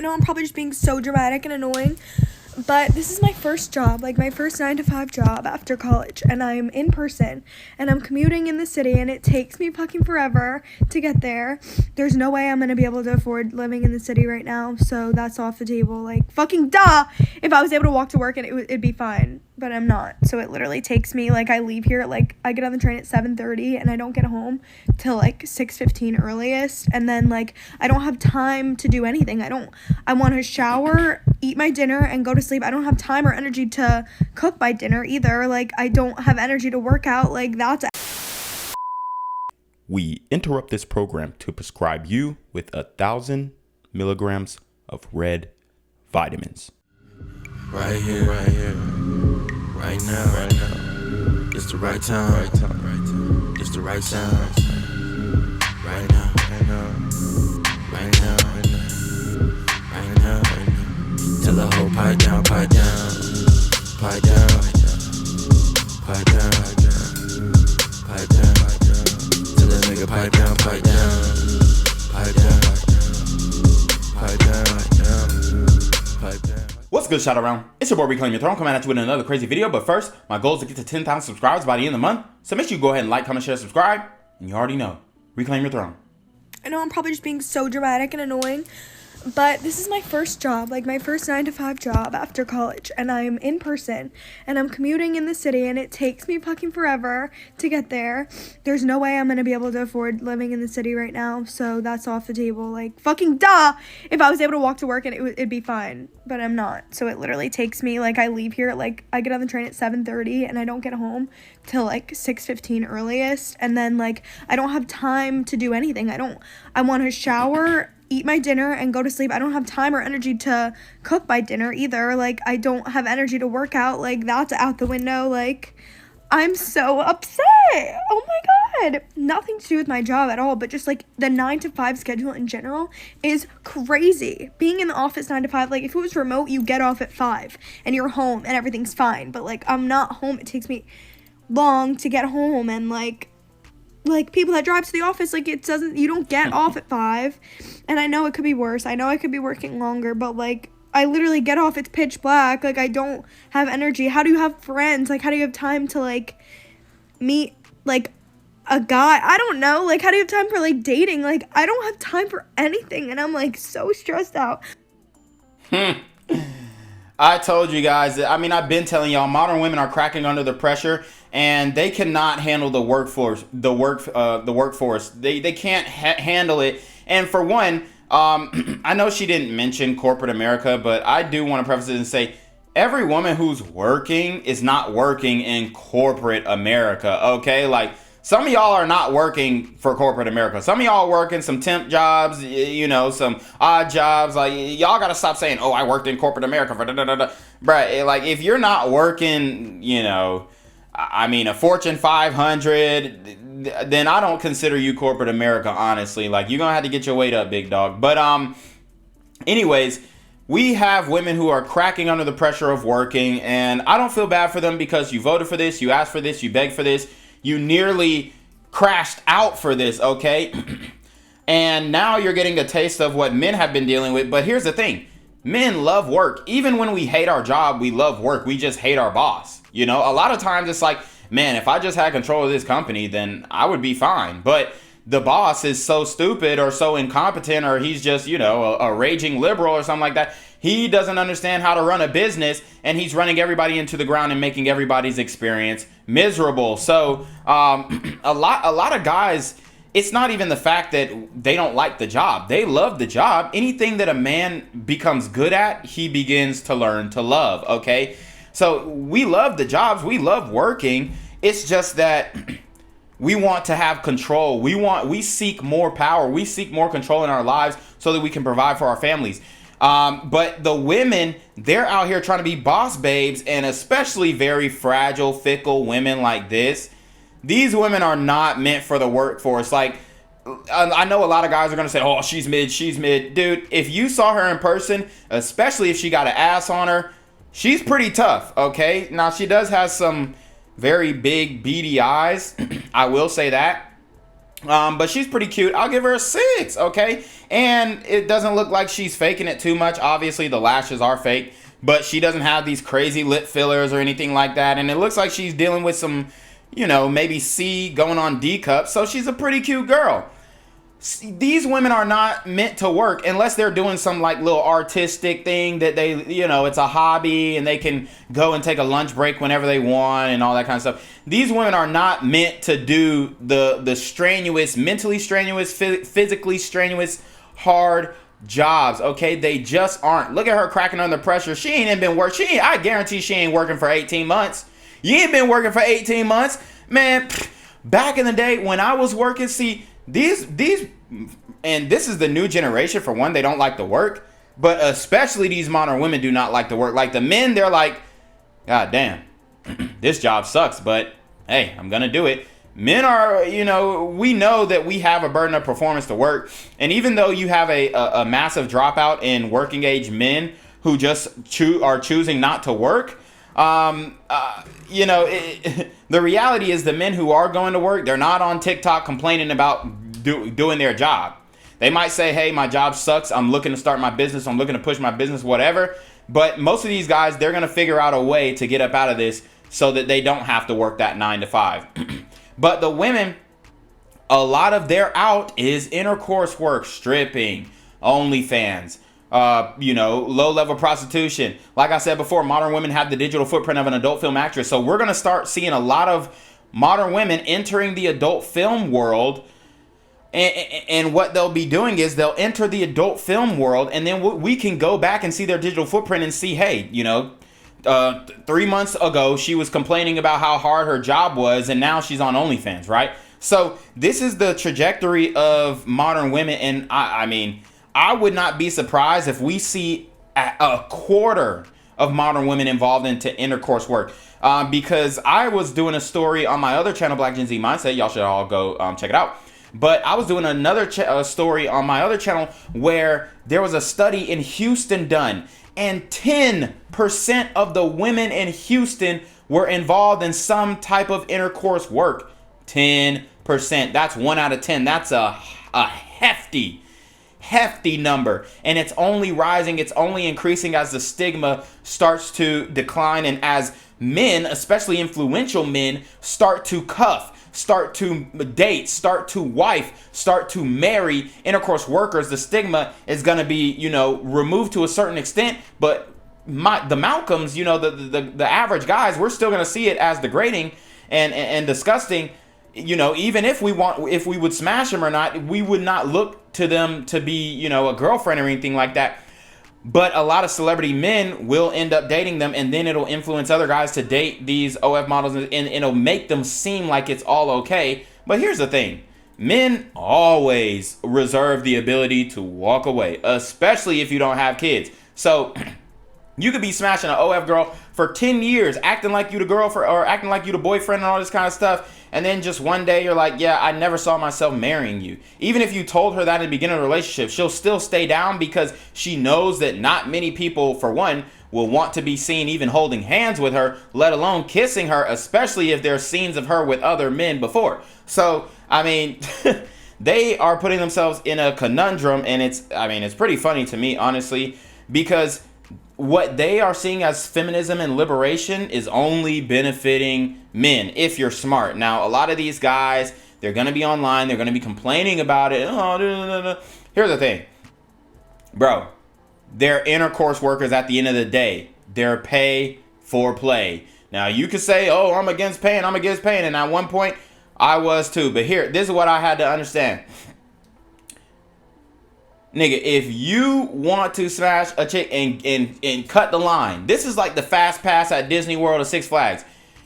know I'm probably just being so dramatic and annoying, but this is my first job, like my first 9 to 5 job after college, and I'm in person, and I'm commuting in the city, and it takes me fucking forever to get there. There's no way I'm gonna be able to afford living in the city right now, so that's off the table. Like, fucking duh! If I was able to walk to work, and it'd be fine, but I'm not. So it literally takes me, like, I leave here, like, I get on the train at 7:30, and I don't get home till, like, 6:15 earliest, and then, like, I don't have time to do anything. I want to shower, eat my dinner, and go to sleep. I don't have time or energy to cook my dinner either. Like, I don't have energy to work out. Like, that's... We interrupt this program to prescribe you with 1,000 milligrams of red vitamins. Right here, right now. It's the right time, it's the right sound. Right now. Tell the whole pipe down. Tell the nigga pipe down. What's good, shout around? It's your boy Reclaim Your Throne coming at you with another crazy video. But first, my goal is to get to 10,000 subscribers by the end of the month. So make sure you go ahead and like, comment, share, subscribe. And you already know, Reclaim Your Throne. I know I'm probably just being so dramatic and annoying, but this is my first job, like my first 9 to 5 job after college, and I'm in person, and I'm commuting in the city, and it takes me fucking forever to get there. There's no way I'm gonna be able to afford living in the city right now, so that's off the table. Like, fucking duh! If I was able to walk to work, and it'd be fine, but I'm not. So it literally takes me, like, I leave here, like, I get on the train at 7:30, and I don't get home till, like, 6:15 earliest, and then, like, I don't have time to do anything. I want to shower, eat my dinner, and go to sleep. I don't have time or energy to cook my dinner either. Like, I don't have energy to work out. Like, that's out the window. Like, I'm so upset. Oh my god. Nothing to do with my job at all, but just, like, the 9 to 5 schedule in general is crazy. Being in the office 9 to 5, like, if it was remote, you get off at 5 and you're home and everything's fine. But, like, I'm not home. It takes me long to get home, and, like people that drive to the office, like, you don't get off at 5, and I know it could be worse. I know I could be working longer, but, like, I literally get off, it's pitch black. Like, I don't have energy. How do you have friends? Like, how do you have time to, like, meet, like, a guy? I don't know. Like, how do you have time for, like, dating? Like, I don't have time for anything, and I'm, like, so stressed out. I told you guys, I mean, I've been telling y'all, modern women are cracking under the pressure, and they cannot handle the workforce. They can't handle it. And for one, I know she didn't mention corporate America, but I do want to preface it and say, every woman who's working is not working in corporate America, okay? Like, some of y'all are not working for corporate America. Some of y'all working some temp jobs, you know, some odd jobs. Like, y'all got to stop saying, oh, I worked in corporate America for da-da-da-da. Bruh, like, if you're not working, you know, I mean, a Fortune 500, then I don't consider you corporate America, honestly. Like, you're going to have to get your weight up, big dog. But anyways, we have women who are cracking under the pressure of working, and I don't feel bad for them because you voted for this, you asked for this, you begged for this. You nearly crashed out for this, okay? And now you're getting a taste of what men have been dealing with. But here's the thing. Men love work. Even when we hate our job, we love work. We just hate our boss. You know, a lot of times it's like, man, if I just had control of this company, then I would be fine. But the boss is so stupid or so incompetent, or he's just, you know, a raging liberal or something like that. He doesn't understand how to run a business, and he's running everybody into the ground and making everybody's experience miserable. So a lot of guys, it's not even the fact that they don't like the job. They love the job. Anything that a man becomes good at, he begins to learn to love, okay? So we love the jobs. We love working. It's just that we want to have control. We seek more power. We seek more control in our lives so that we can provide for our families. But the women, they're out here trying to be boss babes, and especially very fragile, fickle women like this. These women are not meant for the workforce. Like, I know a lot of guys are going to say, oh, she's mid. Dude, if you saw her in person, especially if she got an ass on her, she's pretty tough, okay? Now, she does have some very big, beady eyes. I will say that. But she's pretty cute. I'll give her a 6, okay? And it doesn't look like she's faking it too much. Obviously, the lashes are fake, but she doesn't have these crazy lip fillers or anything like that. And it looks like she's dealing with some, maybe C going on D cups. So she's a pretty cute girl. These women are not meant to work unless they're doing some like little artistic thing that they, it's a hobby and they can go and take a lunch break whenever they want and all that kind of stuff. These women are not meant to do the strenuous, mentally strenuous, physically strenuous, hard jobs. Okay, they just aren't. Look at her cracking under pressure. She ain't even been working. I guarantee she ain't working for 18 months. You ain't been working for 18 months, man. Back in the day when I was working, see. These and this is the new generation. For one, they don't like to work, but especially these modern women do not like to work. Like the men, they're like, God damn, this job sucks, but hey, I'm gonna do it. Men are, we know that we have a burden of performance to work, and even though you have a massive dropout in working age men who just are choosing not to work, the reality is the men who are going to work, they're not on TikTok complaining about doing their job. They might say, hey, my job sucks. I'm looking to start my business. I'm looking to push my business, whatever. But most of these guys, they're going to figure out a way to get up out of this so that they don't have to work that 9 to 5. But the women, a lot of their out is intercourse work, stripping, OnlyFans, low-level prostitution. Like I said before, modern women have the digital footprint of an adult film actress. So we're going to start seeing a lot of modern women entering the adult film world. And what they'll be doing is they'll enter the adult film world, and then we can go back and see their digital footprint and see, hey, 3 months ago, she was complaining about how hard her job was, and now she's on OnlyFans, right? So this is the trajectory of modern women, and I mean, I would not be surprised if we see a quarter of modern women involved into intercourse work. Because I was doing a story on my other channel, Black Gen Z Mindset. Y'all should all go check it out. But I was doing another story on my other channel where there was a study in Houston done, and 10% of the women in Houston were involved in some type of intercourse work. 10%. That's 1 out of 10. That's a hefty number, and it's only rising. It's only increasing as the stigma starts to decline, and as men, especially influential men, start to cuff, start to date, start to wife, start to marry intercourse workers, the stigma is going to be, removed to a certain extent. But the Malcolms, the average guys, we're still going to see it as degrading and disgusting. Even if we would smash them or not, we would not look to them to be, a girlfriend or anything like that. But a lot of celebrity men will end up dating them, and then it'll influence other guys to date these OF models, and it'll make them seem like it's all okay. But here's the thing. Men always reserve the ability to walk away, especially if you don't have kids. So you could be smashing an OF girl for 10 years, acting like you the girlfriend or acting like you the boyfriend and all this kind of stuff. And then just one day you're like, yeah, I never saw myself marrying you. Even if you told her that in the beginning of the relationship, she'll still stay down because she knows that not many people, for one, will want to be seen even holding hands with her, let alone kissing her, especially if there's scenes of her with other men before. So, I mean, they are putting themselves in a conundrum, and it's pretty funny to me, honestly, because what they are seeing as feminism and liberation is only benefiting men if you're smart. Now, a lot of these guys, they're going to be online. They're going to be complaining about it. Here's the thing. Bro, they're intercourse workers at the end of the day. They're pay for play. Now, you could say, oh, I'm against paying. And at one point, I was too. But here, this is what I had to understand. Nigga, if you want to smash a chick and cut the line, this is like the fast pass at Disney World or Six Flags.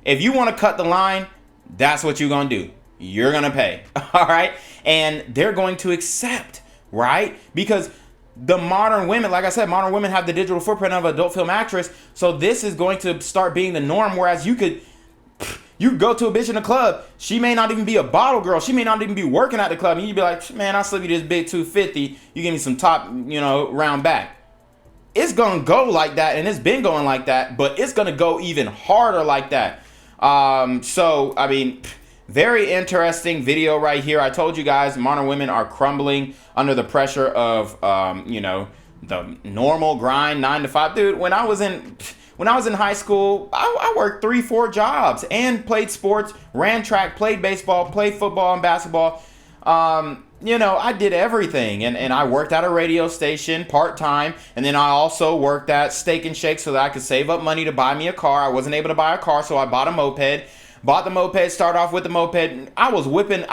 If you want to cut the line, that's what you're going to do. You're going to pay. All right. And they're going to accept. Right. Because the modern women, like I said, modern women have the digital footprint of an adult film actress. So this is going to start being the norm. Whereas you go to a bitch in a club, she may not even be a bottle girl. She may not even be working at the club. And you'd be like, man, I'll slip you this big 250. You give me some top, round back. It's going to go like that. And it's been going like that. But it's going to go even harder like that. So, I mean, very interesting video right here. I told you guys modern women are crumbling under the pressure of, the normal grind 9 to 5. Dude, when I was in high school, I worked 3-4 jobs and played sports, ran track, played baseball, played football and basketball. I did everything. And I worked at a radio station part-time. And then I also worked at Steak and Shake so that I could save up money to buy me a car. I wasn't able to buy a car, so I bought a moped. Bought the moped, started off with the moped. I was whipping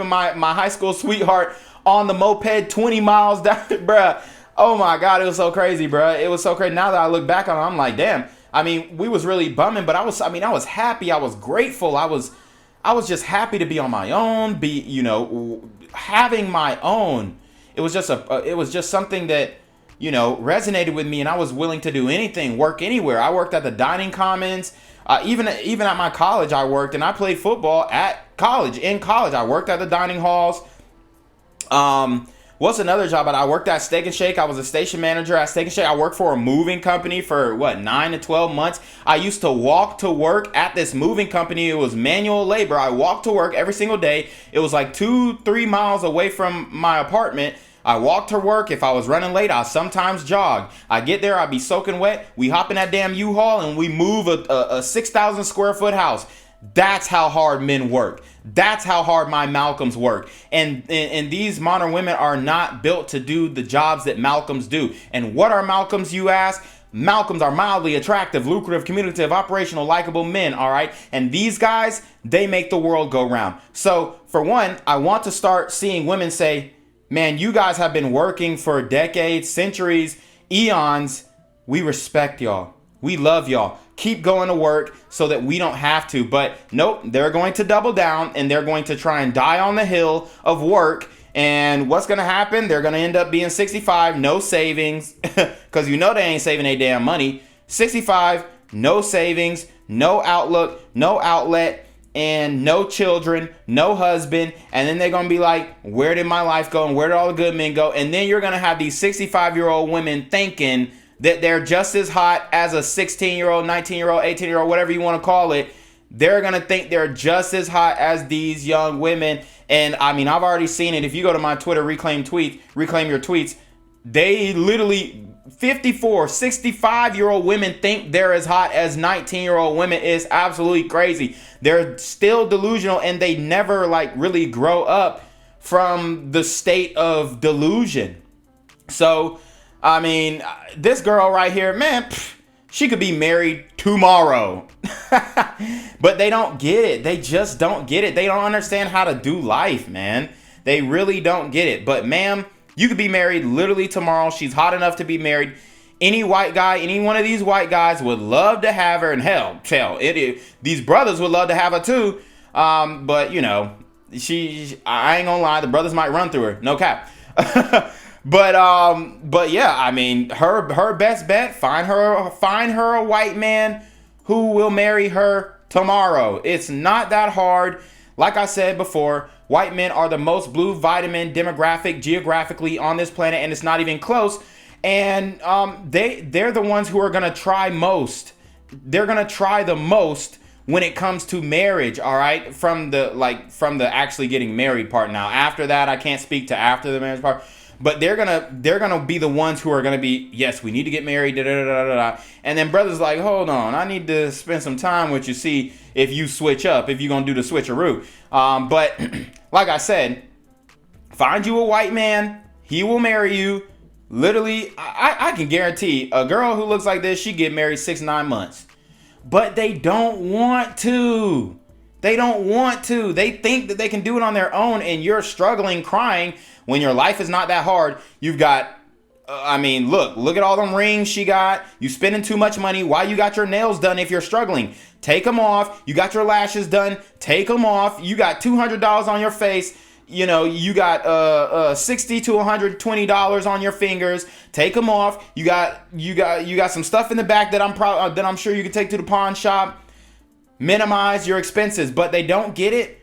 my high school sweetheart on the moped 20 miles down, bruh. Oh my God, it was so crazy, bruh. It was so crazy. Now that I look back on it, I'm like, damn. I mean, we was really bumming, but I was happy. I was grateful. I was just happy to be on my own, having my own. It was just something that, resonated with me, and I was willing to do anything, work anywhere. I worked at the dining commons. Even at my college, I worked, and I played football at college. In college, I worked at the dining halls. What's another job? I worked at Steak and Shake. I was a station manager at Steak and Shake. I worked for a moving company for 9 to 12 months. I used to walk to work at this moving company. It was manual labor. I walked to work every single day. It was like 2-3 miles away from my apartment. I walked to work. If I was running late, I sometimes jog. I get there, I'd be soaking wet. We hop in that damn U-Haul and we move a 6,000 square foot house. That's how hard men work. That's how hard my Malcolms work. And these modern women are not built to do the jobs that Malcolms do. And what are Malcolms, you ask? Malcolms are mildly attractive, lucrative, communicative, operational, likable men, all right? And these guys, they make the world go round. So, for one, I want to start seeing women say, man, you guys have been working for decades, centuries, eons. We respect y'all. We love y'all. Keep going to work so that we don't have to. But nope, they're going to double down and they're going to try and die on the hill of work. And what's going to happen? They're going to end up being 65, no savings, because they ain't saving their damn money. 65, no savings, no outlook, no outlet, and no children, no husband. And then they're going to be like, where did my life go? And where did all the good men go? And then you're going to have these 65-year-old women thinking that they're just as hot as a 16-year-old, 19-year-old, 18-year-old, whatever you want to call it. They're going to think they're just as hot as these young women. And I mean, I've already seen it. If you go to my Twitter, reclaim your tweets, they literally 54, 65-year-old women think they're as hot as 19-year-old women. Is absolutely crazy. They're still delusional and they never really grow up from the state of delusion. So, I mean, this girl right here, man, she could be married tomorrow. But they don't get it. They just don't get it. They don't understand how to do life, man. They really don't get it. But ma'am, you could be married literally tomorrow. She's hot enough to be married. Any white guy, any one of these white guys would love to have her. And these brothers would love to have her too. But I ain't gonna lie, the brothers might run through her. No cap. But yeah, I mean, her best bet, find her a white man who will marry her tomorrow. It's not that hard. Like I said before, white men are the most blue vitamin demographic geographically on this planet, and it's not even close. And they're the ones who are gonna try most. They're gonna try the most when it comes to marriage, all right? From the actually getting married part. Now, after that, I can't speak to after the marriage part. But they're gonna be the ones who are gonna be, yes, we need to get married, da da da da da. And then brother's like, hold on, I need to spend some time with you, see if you switch up, if you're gonna do the switcheroo. But like I said, find you a white man, he will marry you. Literally, I can guarantee a girl who looks like this, she get married 6-9 months. But they don't want to. They don't want to. They think that they can do it on their own, and you're struggling, crying when your life is not that hard. You've got, look at all them rings she got. You spending too much money. Why you got your nails done if you're struggling? Take them off. You got your lashes done. Take them off. You got $200 on your face. You got $60 to $120 on your fingers. Take them off. You got some stuff in the back that I'm sure you can take to the pawn shop. Minimize your expenses, but they don't get it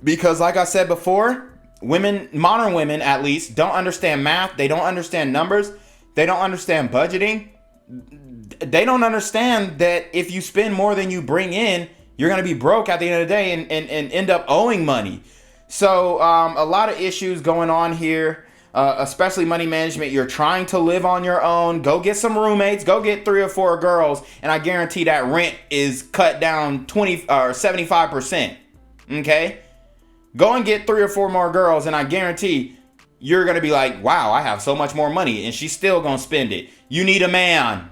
because, like I said before, modern women at least, don't understand math. They don't understand numbers. They don't understand budgeting. They don't understand that if you spend more than you bring in, you're going to be broke at the end of the day and end up owing money. So a lot of issues going on here, especially money management. You're trying to live on your own. Go get some roommates. Go get 3 or 4 girls. And I guarantee that rent is cut down 20 or 75%. Okay? Go and get 3 or 4 more girls. And I guarantee you're going to be like, wow, I have so much more money. And she's still going to spend it. You need a man.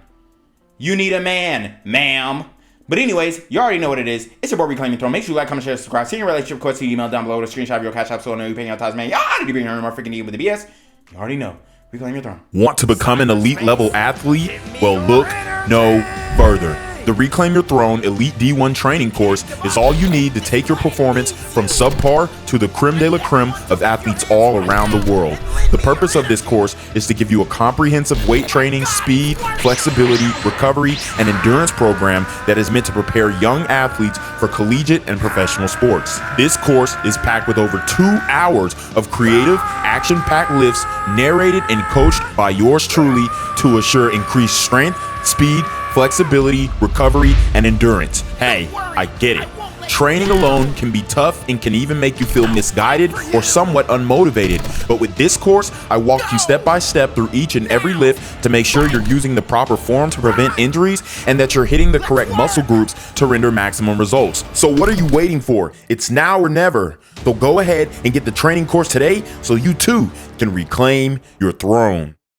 You need a man, ma'am. But anyways, you already know what it is. It's your boy Reclaim Your Throne. Make sure you like, comment, share, subscribe. See your relationship course, email down below with a screenshot of your CashApp so I know you're paying your ties, man. Y'all need to bring your more freaking need with the BS. You already know. Reclaim Your Throne. Want to become an elite level athlete? Well, look no further. The Reclaim Your Throne Elite D1 training course is all you need to take your performance from subpar to the creme de la creme of athletes all around the world. The purpose of this course is to give you a comprehensive weight training, speed, flexibility, recovery, and endurance program that is meant to prepare young athletes for collegiate and professional sports. This course is packed with over 2 hours of creative, action-packed lifts narrated and coached by yours truly to assure increased strength, speed, flexibility, recovery, and endurance. Hey, I get it. Training alone can be tough and can even make you feel misguided or somewhat unmotivated. But with this course, I walk you step by step through each and every lift to make sure you're using the proper form to prevent injuries and that you're hitting the correct muscle groups to render maximum results. So what are you waiting for? It's now or never. So go ahead and get the training course today so you too can reclaim your throne.